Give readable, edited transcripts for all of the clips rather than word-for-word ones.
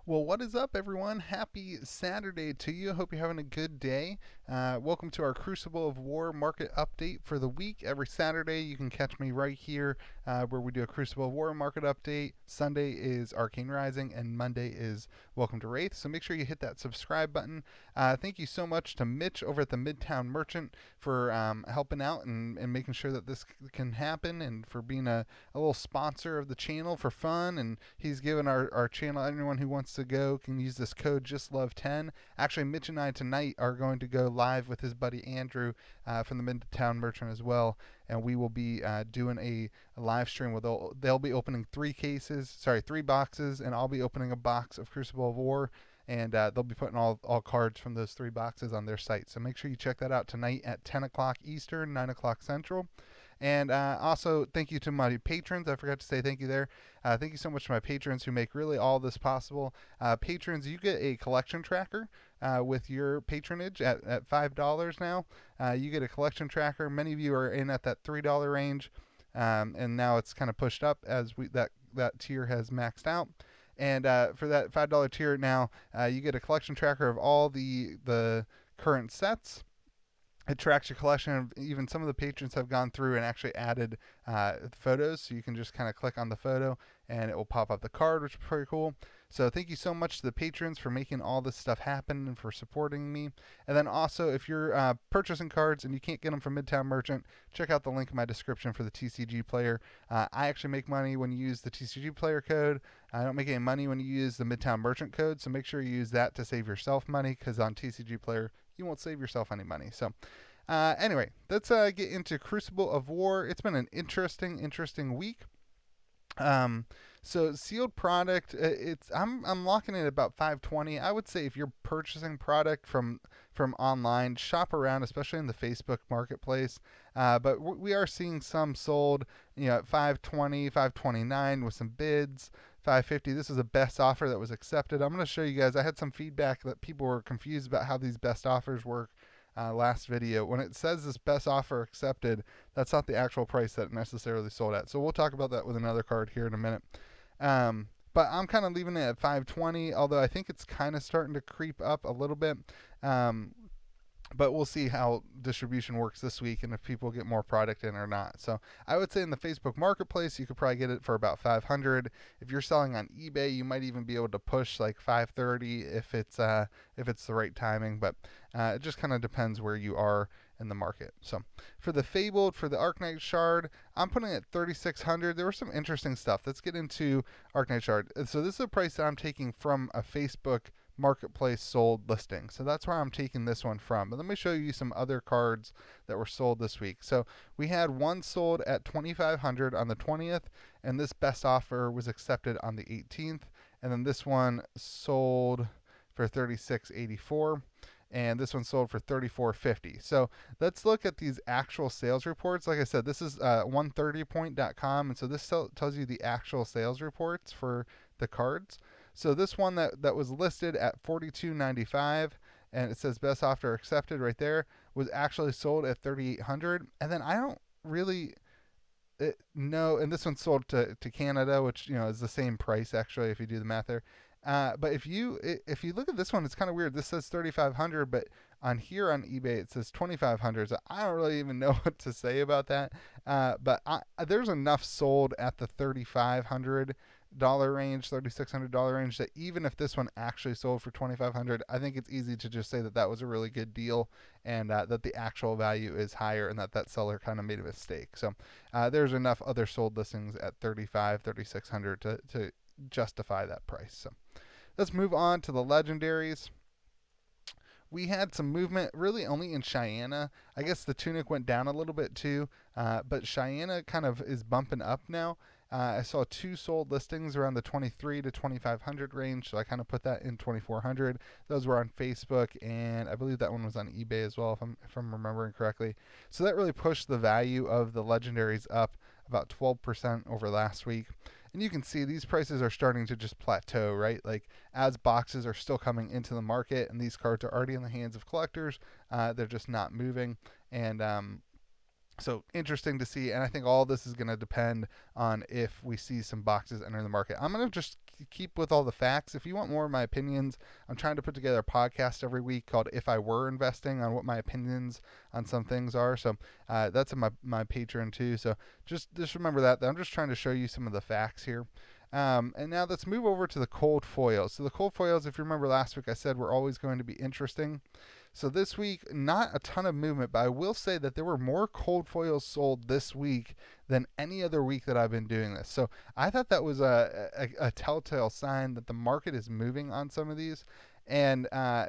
Well, what is up, everyone? Happy Saturday to you. Hope you're having a good day. Welcome to our Crucible of War market update for the week. Every Saturday, you can catch me right here where we do a Crucible of War market update. Sunday is Arcane Rising, and Monday is Welcome to Wraith. So make sure you hit that subscribe button. Thank you so much to Mitch over at the Midtown Merchant for helping out and making sure that this can happen, and for being a little sponsor of the channel for fun. And he's given our channel, anyone who wants to go can use this code JustLove10. Actually, Mitch and I tonight are going to go live with his buddy Andrew from the Midtown Merchant as well, and we will be doing a live stream where they'll be opening three boxes, and I'll be opening a box of Crucible of War, and they'll be putting all cards from those three boxes on their site. So make sure you check that out tonight at 10 o'clock Eastern, 9 o'clock Central. And also, thank you to my patrons. I forgot to say thank you there. Thank you so much to my patrons who make really all this possible. Patrons, you get a collection tracker with your patronage at $5 now. You get a collection tracker. Many of you are in at that $3 range, and now it's kind of pushed up as that tier has maxed out. And for that $5 tier now, you get a collection tracker of all the current sets. It tracks your collection. Even some of the patrons have gone through and actually added photos, so you can just kind of click on the photo and it will pop up the card, which is pretty cool. So thank you so much to the patrons for making all this stuff happen and for supporting me. And then also, if you're purchasing cards and you can't get them from Midtown Merchant, check out the link in my description for the TCG player. I actually make money when you use the TCG player code. I don't make any money when you use the Midtown Merchant code, so make sure you use that to save yourself money, because on TCG player you won't save yourself any money. So anyway, let's get into Crucible of War. It's been an interesting week. So sealed product, I'm locking it at about 520. I would say if you're purchasing product from online, shop around, especially in the Facebook Marketplace. But we are seeing some sold, at 520, 529 with some bids. 550. This is a best offer that was accepted. I'm going to show you guys. I had some feedback that people were confused about how these best offers work. Last video, when it says this best offer accepted, that's not the actual price that it necessarily sold at. So we'll talk about that with another card here in a minute. But I'm kind of leaving it at 520, although I think it's kind of starting to creep up a little bit. But we'll see how distribution works this week and if people get more product in or not. So I would say in the Facebook Marketplace, you could probably get it for about 500. If you're selling on eBay, you might even be able to push like 530 if it's the right timing. But it just kind of depends where you are in the market. So for the Arcane Shard, I'm putting it at 3,600. There was some interesting stuff. Let's get into Arcane Shard. So this is a price that I'm taking from a Facebook Marketplace sold listing. So that's where I'm taking this one from. But let me show you some other cards that were sold this week. So we had one sold at 2,500 on the 20th, and this best offer was accepted on the 18th. And then this one sold for 36.84. And this one sold for 34.50. So let's look at these actual sales reports. Like I said, this is 130point.com, and so this tells you the actual sales reports for the cards. So this one that was listed at $42.95, and it says best offer accepted right there, was actually sold at $3,800. And then I don't really know, and this one sold to Canada, which is the same price actually if you do the math there. But if you look at this one, it's kind of weird. This says 3,500, but on here on eBay it says 2,500. So I don't really even know what to say about that. But there's enough sold at the $3,500 range, $3,600 range, that even if this one actually sold for 2,500, I think it's easy to just say that was a really good deal, and that the actual value is higher, and that seller kind of made a mistake. So there's enough other sold listings at 3,600 to justify that price. So let's move on to the legendaries. We had some movement really only in Cheyenne. I guess the Tunic went down a little bit too, but Cheyenne kind of is bumping up now. I saw two sold listings around the 23 to 2,500 range, so I kind of put that in 2,400. Those were on Facebook, and I believe that one was on eBay as well, if I'm remembering correctly. So that really pushed the value of the legendaries up about 12% over last week. And you can see these prices are starting to just plateau, right? Like, as boxes are still coming into the market and these cards are already in the hands of collectors, they're just not moving. And so interesting to see. And I think all this is going to depend on if we see some boxes enter the market. I'm going to just keep with all the facts. If you want more of my opinions, I'm trying to put together a podcast every week called If I Were Investing, on what my opinions on some things are. So that's in my Patreon too. So just remember that I'm just trying to show you some of the facts here. And now let's move over to the cold foils. So the cold foils, if you remember last week, I said were always going to be interesting. So this week, not a ton of movement, but I will say that there were more cold foils sold this week than any other week that I've been doing this. So I thought that was a telltale sign that the market is moving on some of these. And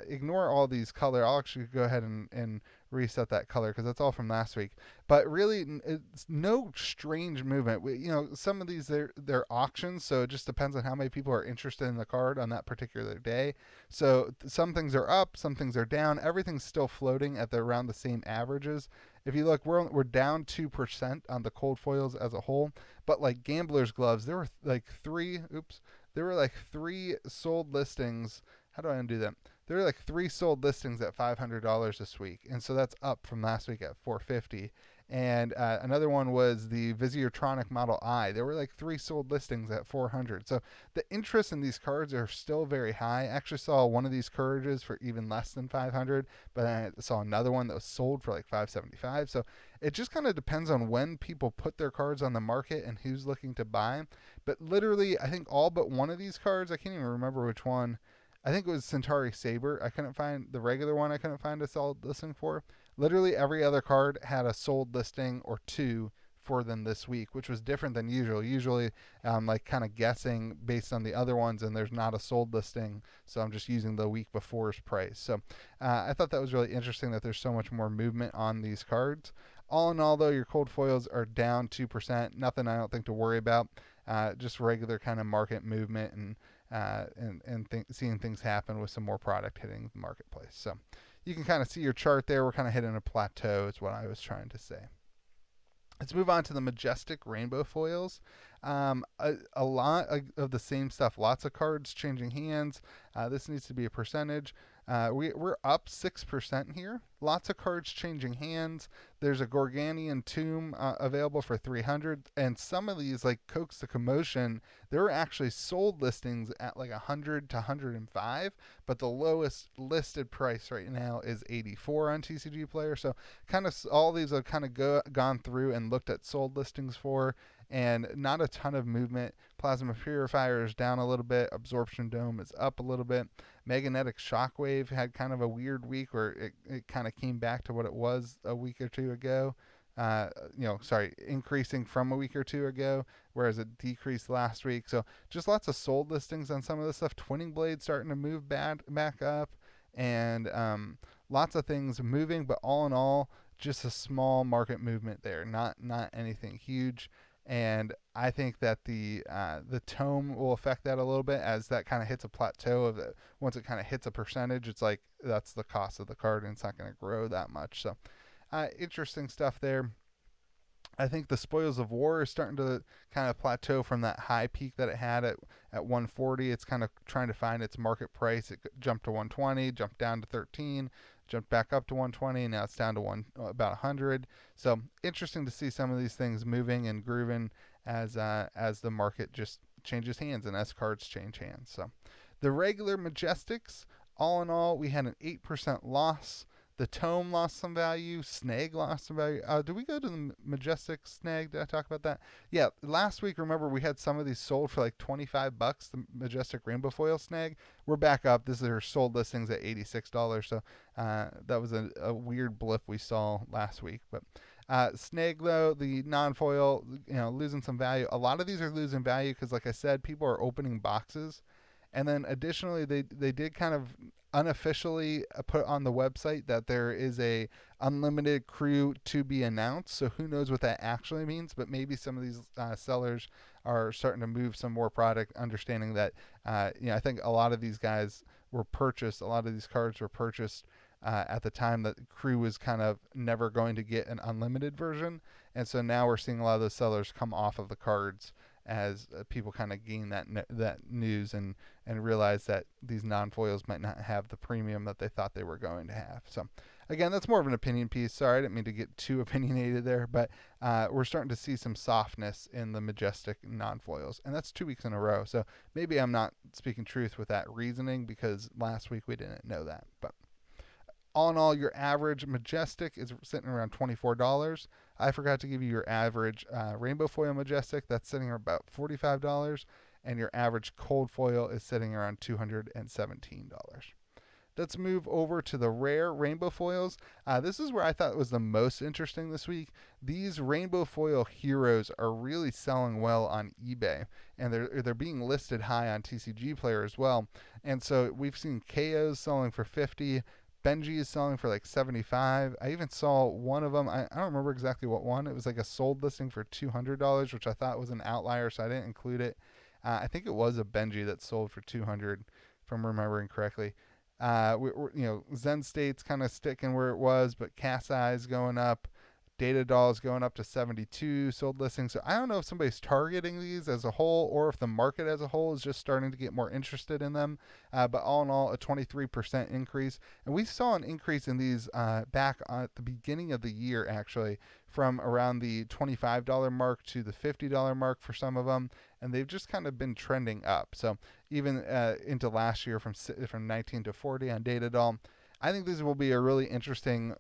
ignore all these color. I'll actually go ahead and reset that color because that's all from last week. But really, it's no strange movement. Some of these they're auctions, so it just depends on how many people are interested in the card on that particular day. So some things are up, some things are down. Everything's still floating at around the same averages. If you look, we're down 2% on the cold foils as a whole. But like Gambler's Gloves, there were like three sold listings. How do I undo that? There were like 3 sold listings at $500 this week, and so that's up from last week at $450. And another one was the Visitronic Model I. There were like 3 sold listings at $400. So the interest in these cards are still very high. I actually saw one of these Courages for even less than $500, but I saw another one that was sold for like $575. So it just kind of depends on when people put their cards on the market and who's looking to buy. But literally, I think all but one of these cards, I can't even remember which one. I think it was Centauri Saber. I couldn't find the regular one. I couldn't find a sold listing for. Literally every other card had a sold listing or 2 for them this week, which was different than usual. Usually, like kind of guessing based on the other ones, and there's not a sold listing, so I'm just using the week before's price. So I thought that was really interesting that there's so much more movement on these cards. All in all, though, your cold foils are down 2%. Nothing I don't think to worry about. Just regular kind of market movement and seeing things happen with some more product hitting the marketplace. So you can kind of see your chart there. We're kind of hitting a plateau is what I was trying to say. Let's move on to the Majestic Rainbow Foils. A lot of the same stuff. Lots of cards changing hands. This needs to be a percentage. We're up 6% here. Lots of cards changing hands. There's a Gorganian Tomb available for $300, and some of these, like Coax the Commotion, there were actually sold listings at like $100 to $105, but the lowest listed price right now is $84 on TCG Player. So kind of all these have kind of gone through and looked at sold listings for, and not a ton of movement. Plasma Purifier is down a little bit. Absorption Dome is up a little bit. Magnetic Shockwave had kind of a weird week where it kind of came back to what it was a week or two ago. Increasing from a week or two ago, whereas it decreased last week. So just lots of sold listings on some of this stuff. Twinning Blade starting to move back up, and lots of things moving, but all in all, just a small market movement there. Not anything huge. And I think that the tome will affect that a little bit as that kind of hits a plateau of it. Once it kind of hits a percentage, it's like that's the cost of the card, and it's not going to grow that much. So interesting stuff there. I think the Spoils of War is starting to kind of plateau from that high peak that it had at 140. It's kind of trying to find its market price. It jumped to 120, jumped down to 13, jumped back up to 120, and now it's down to about 100. So interesting to see some of these things moving and grooving as the market just changes hands and as cards change hands. So the regular Majestics, all in all, we had an 8% loss. The Tome lost some value. Snag lost some value. Did we go to the Majestic Snag? Did I talk about that? Yeah, last week, remember, we had some of these sold for like $25, the Majestic Rainbow Foil Snag. We're back up. This is our sold listings at $86. So that was a weird blip we saw last week. But Snag, though, the non-foil, losing some value. A lot of these are losing value because, like I said, people are opening boxes. And then additionally, they did kind of unofficially put on the website that there is a unlimited crew to be announced. So who knows what that actually means, but maybe some of these sellers are starting to move some more product, understanding that, I think a lot of these guys were purchased, a lot of these cards were purchased at the time that crew was kind of never going to get an unlimited version. And so now we're seeing a lot of those sellers come off of the cards as people kind of gain that news and realize that these non-foils might not have the premium that they thought they were going to have. So again, that's more of an opinion piece. Sorry, I didn't mean to get too opinionated there, but we're starting to see some softness in the Majestic non-foils, and that's 2 weeks in a row. So maybe I'm not speaking truth with that reasoning because last week we didn't know that. But all in all, your average Majestic is sitting around $24. I forgot to give you your average Rainbow Foil Majestic. That's sitting around about $45. And your average cold foil is sitting around $217. Let's move over to the rare rainbow foils. This is where I thought it was the most interesting this week. These rainbow foil heroes are really selling well on eBay, and they're being listed high on TCG Player as well. And so we've seen KOs selling for 50. Benji is selling for like 75. I even saw one of them. I don't remember exactly what one. It was like a sold listing for $200, which I thought was an outlier, so I didn't include it. I think it was a Benji that sold for 200, if I'm remembering correctly. Zen State's kind of sticking where it was, but Cat's Eye's going up. Data Doll's going up to 72 sold listings. So I don't know if somebody's targeting these as a whole or if the market as a whole is just starting to get more interested in them. But all in all, a 23% increase. And we saw an increase in these back at the beginning of the year, actually, from around the $25 mark to the $50 mark for some of them. And they've just kind of been trending up. So even into last year from 19 to 40 on Data Doll. I think this will be a really interesting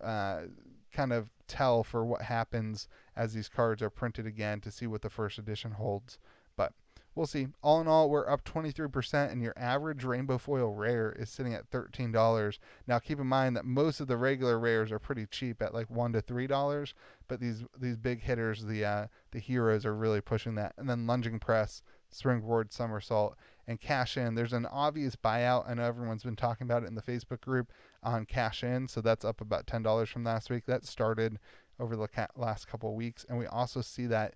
kind of tell for what happens as these cards are printed again to see what the first edition holds. But we'll see. All in all, we're up 23%, and your average rainbow foil rare is sitting at $13. Now, keep in mind that most of the regular rares are pretty cheap at like $1 to $3, but these big hitters, the heroes, are really pushing that. And then Lunging Press, Springboard Somersault, and Cash In. There's an obvious buyout. I know everyone's been talking about it in the Facebook group on Cash In, so that's up about $10 from last week. That started over the last couple of weeks, and we also see that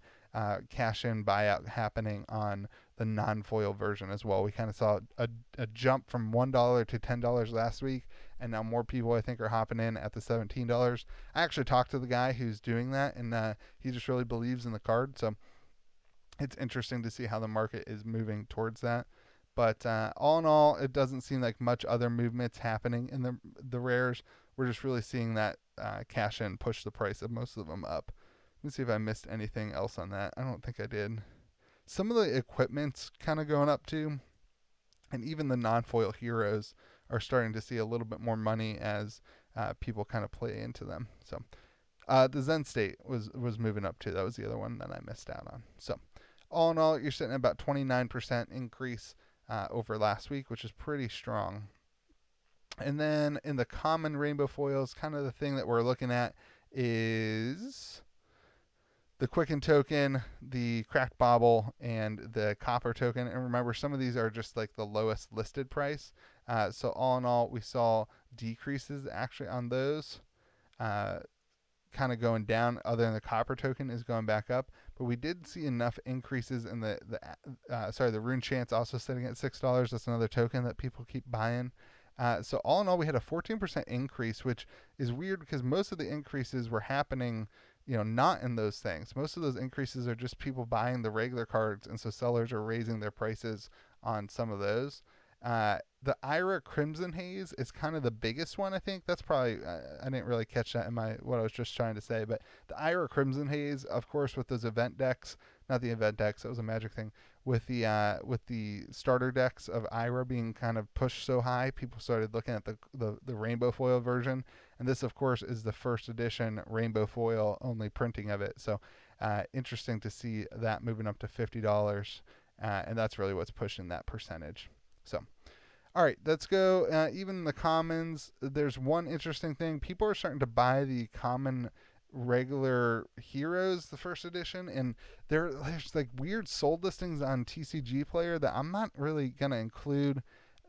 Cash In buyout happening on the non-foil version as well. We kind of saw a jump from $1 to $10 last week, and now more people, I think, are hopping in at the $17. I actually talked to the guy who's doing that, and he just really believes in the card, so it's interesting to see how the market is moving towards that. But all in all, it doesn't seem like much other movements happening in the rares. We're just really seeing that Cash In push the price of most of them up. Let me see if I missed anything else on that. I don't think I did. Some of the equipment's kind of going up too. And even the non-foil heroes are starting to see a little bit more money as people kind of play into them. So the Zen State was moving up too. That was the other one that I missed out on. So all in all, you're sitting at about 29% increase over last week, which is pretty strong. And then in the common rainbow foils, kind of the thing that we're looking at is the Quicken token, the Cracked Bauble, and the Copper token. And remember, some of these are just like the lowest listed price. So all in all, we saw decreases actually on those, kind of going down, other than the Copper token is going back up. But we did see enough increases in the Rune Chance also sitting at $6. That's another token that people keep buying. So all in all, we had a 14% increase, which is weird because most of the increases were happening, not in those things. Most of those increases are just people buying the regular cards, and so sellers are raising their prices on some of those. The Ira Crimson Haze is kind of the biggest one, I think. That's probably, I didn't really catch that in what I was just trying to say, but the Ira Crimson Haze, of course, with those event decks, not the event decks, it was a Magic thing, with the starter decks of Ira being kind of pushed so high, people started looking at the rainbow foil version, and this, of course, is the first edition rainbow foil only printing of it, so interesting to see that moving up to $50, and that's really what's pushing that percentage. So, all right, let's go. Even in the commons, there's one interesting thing. People are starting to buy the common regular heroes, the first edition, and there's like weird sold listings on TCG Player that I'm not really going to include.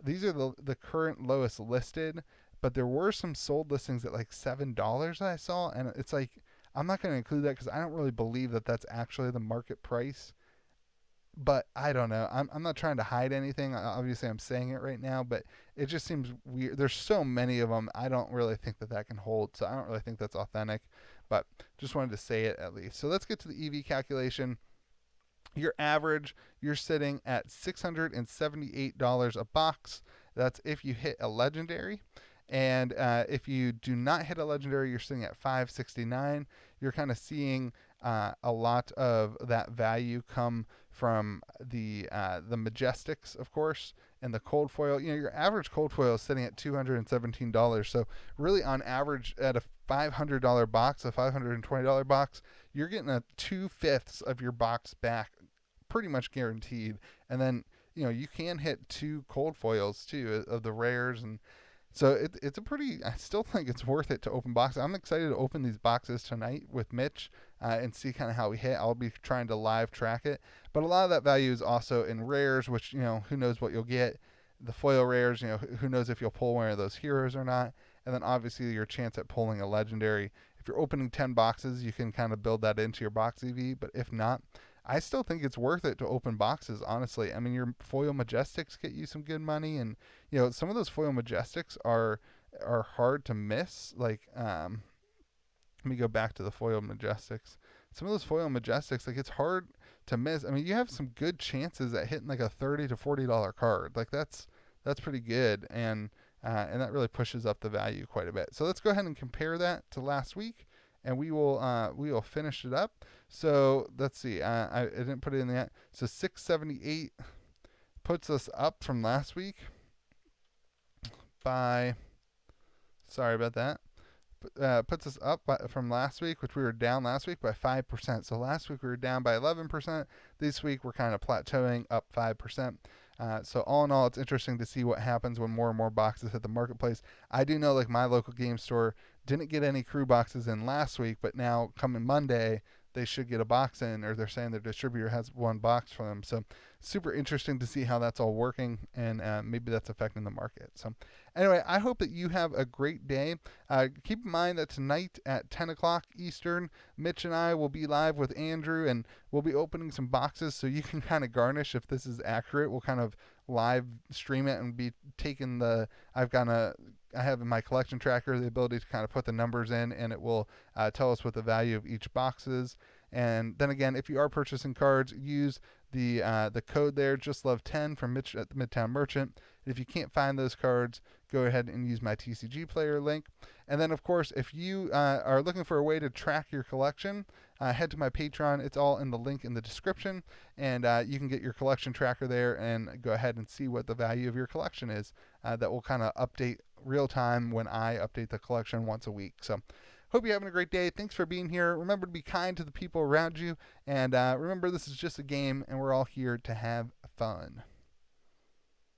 These are the current lowest listed, but there were some sold listings at like $7 that I saw, and it's like, I'm not going to include that because I don't really believe that that's actually the market price. But I don't know. I'm not trying to hide anything. Obviously, I'm saying it right now, but it just seems weird. There's so many of them. I don't really think that can hold. So I don't really think that's authentic. But just wanted to say it at least. So let's get to the EV calculation. Your average, you're sitting at $678 a box. That's if you hit a legendary. And if you do not hit a legendary, you're sitting at $569. You're kind of seeing a lot of that value come from the Majestics, of course, and the cold foil. You know, your average cold foil is sitting at $217. So really, on average, at a $500 box, a $520 box, you're getting a 2/5 of your box back, pretty much guaranteed. And then you can hit 2 cold foils too of the rares, and so it's a pretty. I still think it's worth it to open boxes. I'm excited to open these boxes tonight with Mitch and see kind of how we hit. I'll be trying to live track it, but a lot of that value is also in rares, which who knows what you'll get. The foil rares, who knows if you'll pull one of those heroes or not, and then obviously your chance at pulling a legendary. If you're opening 10 boxes, you can kind of build that into your box EV, but if not, I still think it's worth it to open boxes, honestly. I mean, your foil Majestics get you some good money, and some of those foil Majestics are hard to miss. Like, let me go back to the foil Majestics. Some of those foil Majestics, like, it's hard to miss. I mean, you have some good chances at hitting like a $30 to $40 card. Like, that's pretty good, and that really pushes up the value quite a bit. So let's go ahead and compare that to last week, and we will finish it up. So let's see. I didn't put it in the. So 678 puts us up from last week by. Sorry about that. Puts us up from last week, which we were down last week by 5%. So last week we were down by 11%. This week we're kind of plateauing, up 5%. So all in all, it's interesting to see what happens when more and more boxes hit the marketplace. I do know, like, my local game store didn't get any crew boxes in last week, but now coming Monday, they should get a box in, or they're saying their distributor has one box for them. So super interesting to see how that's all working, and maybe that's affecting the market. So anyway, I hope that you have a great day. Keep in mind that tonight at 10 o'clock Eastern, Mitch and I will be live with Andrew, and we'll be opening some boxes, so you can kind of garnish if this is accurate. We'll kind of live stream it and be taking I have in my collection tracker the ability to kind of put the numbers in, and it will tell us what the value of each box is. And then again, if you are purchasing cards, use the code there, JustLove10 from Mitch at the Midtown Merchant. And if you can't find those cards, go ahead and use my TCG player link. And then, of course, if you are looking for a way to track your collection, head to my Patreon. It's all in the link in the description, and you can get your collection tracker there and go ahead and see what the value of your collection is. That will kind of update real time when I update the collection once a week. So hope you're having a great day. Thanks for being here. Remember to be kind to the people around you, and remember, this is just a game, and we're all here to have fun.